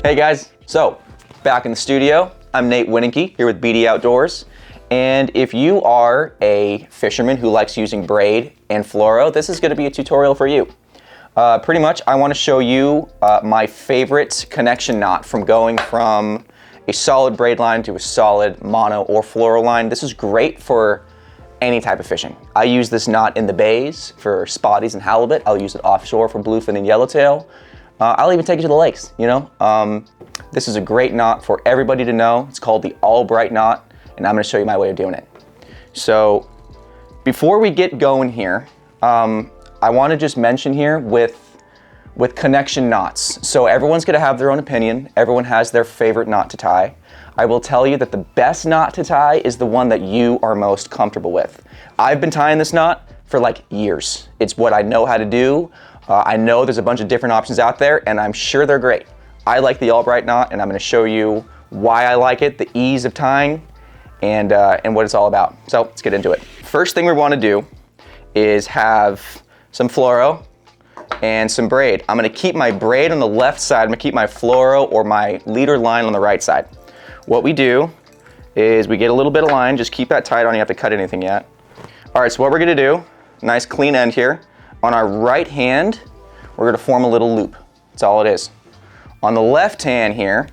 Hey guys, so back in the studio, I'm Nate Winicki here with BD Outdoors. And if you are a fisherman who likes using braid and fluoro, this is going to be a tutorial for you. Pretty much, I want to show you my favorite connection knot from going from a solid braid line to a solid mono or fluoro line. This is great for any type of fishing. I use this knot in the bays for spotties and halibut. I'll use it offshore for bluefin and yellowtail. I'll even take it to the lakes, you know. This is a great knot for everybody to know. It's called the Albright Knot, and I'm gonna show you my way of doing it. So before we get going here, I wanna just mention here with connection knots. So everyone's gonna have their own opinion. Everyone has their favorite knot to tie. I will tell you that the best knot to tie is the one that you are most comfortable with. I've been tying this knot for like years. It's what I know how to do. I know there's a bunch of different options out there, and I'm sure they're great. I like the Albright knot, and I'm gonna show you why I like it, the ease of tying, and what it's all about. So let's get into it. First thing we wanna do is have some fluoro and some braid. I'm gonna keep my braid on the left side. I'm gonna keep my fluoro or my leader line on the right side. What we do is we get a little bit of line, just keep that tight on, you have to cut anything yet. All right, so what we're gonna do, nice clean end here. On our right hand, we're gonna form a little loop. That's all it is. On the left hand here,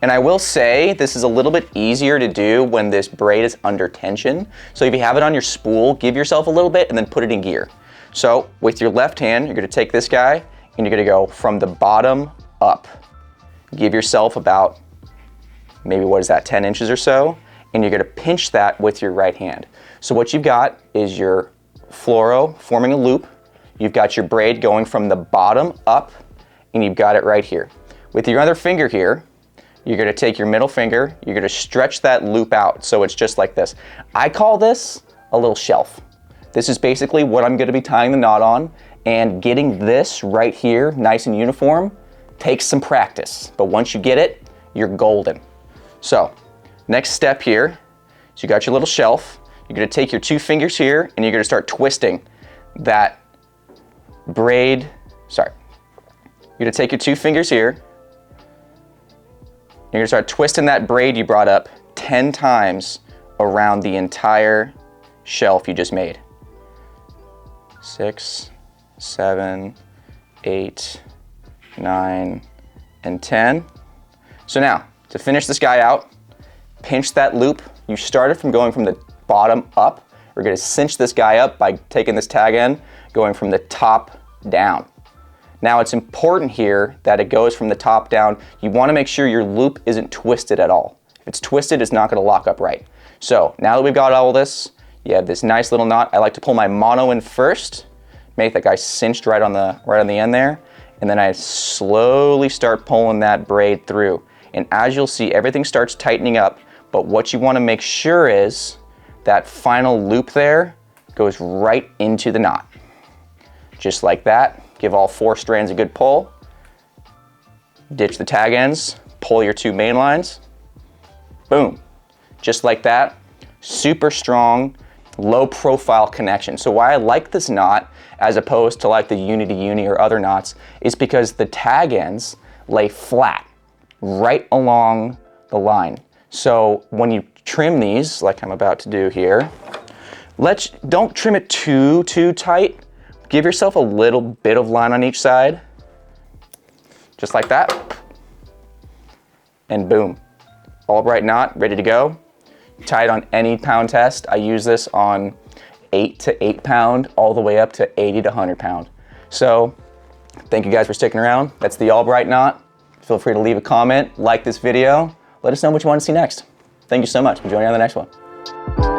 and I will say this is a little bit easier to do when this braid is under tension. So if you have it on your spool, give yourself a little bit and then put it in gear. So with your left hand, you're gonna take this guy and you're gonna go from the bottom up. Give yourself about, maybe what is that, 10 inches or so, and you're gonna pinch that with your right hand. So what you've got is your fluoro forming a loop. You've got your braid going from the bottom up, and you've got it right here. With your other finger here, you're gonna take your middle finger, you're gonna stretch that loop out so it's just like this. I call this a little shelf. This is basically what I'm gonna be tying the knot on, and getting this right here, nice and uniform, takes some practice. But once you get it, you're golden. So, next step here, so you got your little shelf, you're gonna take your two fingers here, and you're gonna start twisting that braid, sorry. You're gonna take your two fingers here. You're gonna start twisting that braid you brought up 10 times around the entire shelf you just made. 6, 7, 8, 9, and 10. So now, to finish this guy out, pinch that loop. You started from going from the bottom up. We're gonna cinch this guy up by taking this tag end, going from the top down. Now it's important here that it goes from the top down. You wanna make sure your loop isn't twisted at all. If it's twisted, it's not gonna lock up right. So now that we've got all this, you have this nice little knot. I like to pull my mono in first, make that guy cinched right on the end there, and then I slowly start pulling that braid through. And as you'll see, everything starts tightening up, but what you wanna make sure is that final loop there goes right into the knot. Just like that. Give all 4 strands a good pull. Ditch the tag ends, pull your 2 main lines. Boom. Just like that. Super strong, low profile connection. So why I like this knot as opposed to like the Uni or other knots is because the tag ends lay flat right along the line. So when you trim these, like I'm about to do here, don't trim it too tight. Give yourself a little bit of line on each side, just like that, and boom. Albright knot, ready to go. Tie it on any pound test. I use this on 8 to 8 pound, all the way up to 80 to 100 pound. So, thank you guys for sticking around. That's the Albright knot. Feel free to leave a comment, like this video. Let us know what you want to see next. Thank you so much. We'll join you on the next one.